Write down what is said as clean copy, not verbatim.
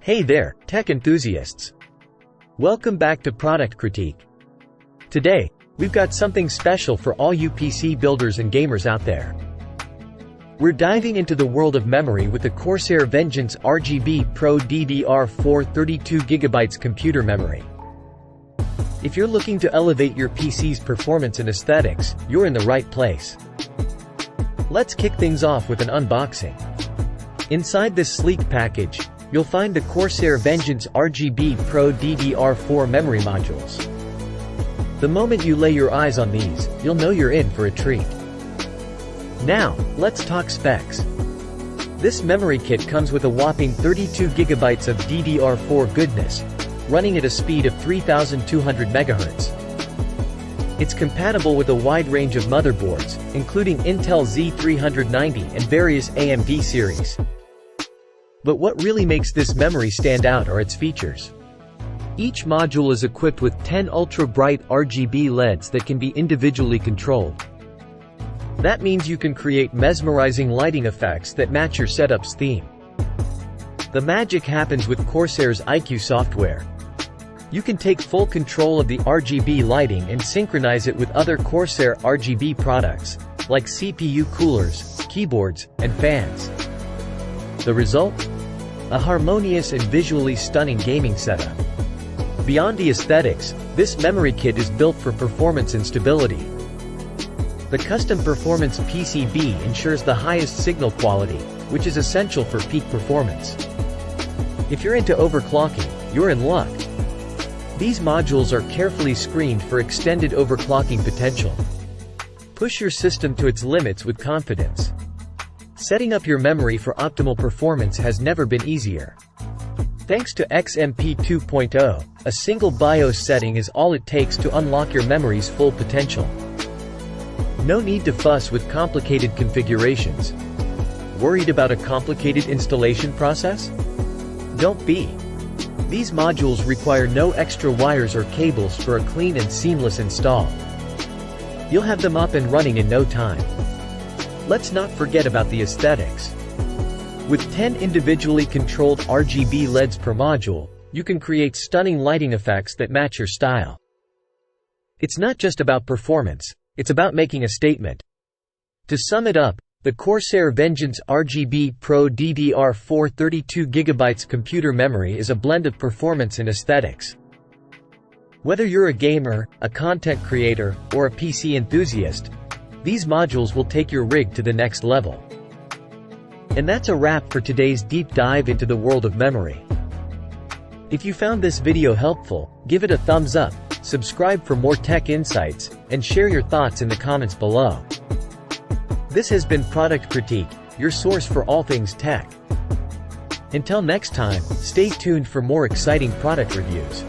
Hey there, tech enthusiasts! Welcome back to Product Critique. Today, we've got something special for all you PC builders and gamers out there. We're diving into the world of memory with the Corsair Vengeance RGB Pro DDR4 32GB computer memory. If you're looking to elevate your PC's performance and aesthetics, you're in the right place. Let's kick things off with an unboxing. Inside this sleek package, you'll find the Corsair Vengeance RGB Pro DDR4 memory modules. The moment you lay your eyes on these, you'll know you're in for a treat. Now, let's talk specs. This memory kit comes with a whopping 32GB of DDR4 goodness, running at a speed of 3200 MHz. It's compatible with a wide range of motherboards, including Intel Z390 and various AMD series. But what really makes this memory stand out are its features. Each module is equipped with 10 ultra-bright RGB LEDs that can be individually controlled. That means you can create mesmerizing lighting effects that match your setup's theme. The magic happens with Corsair's IQ software. You can take full control of the RGB lighting and synchronize it with other Corsair RGB products, like CPU coolers, keyboards, and fans. The result? A harmonious and visually stunning gaming setup. Beyond the aesthetics, this memory kit is built for performance and stability. The custom performance PCB ensures the highest signal quality, which is essential for peak performance. If you're into overclocking, you're in luck. These modules are carefully screened for extended overclocking potential. Push your system to its limits with confidence. Setting up your memory for optimal performance has never been easier. Thanks to XMP 2.0, a single BIOS setting is all it takes to unlock your memory's full potential. No need to fuss with complicated configurations. Worried about a complicated installation process? Don't be. These modules require no extra wires or cables for a clean and seamless install. You'll have them up and running in no time. Let's not forget about the aesthetics. With 10 individually controlled RGB LEDs per module, you can create stunning lighting effects that match your style. It's not just about performance, it's about making a statement. To sum it up, the Corsair Vengeance RGB Pro DDR4 32GB computer memory is a blend of performance and aesthetics. Whether you're a gamer, a content creator, or a PC enthusiast, these modules will take your rig to the next level. And that's a wrap for today's deep dive into the world of memory. If you found this video helpful, give it a thumbs up, subscribe for more tech insights, and share your thoughts in the comments below. This has been Product Critique, your source for all things tech. Until next time, stay tuned for more exciting product reviews.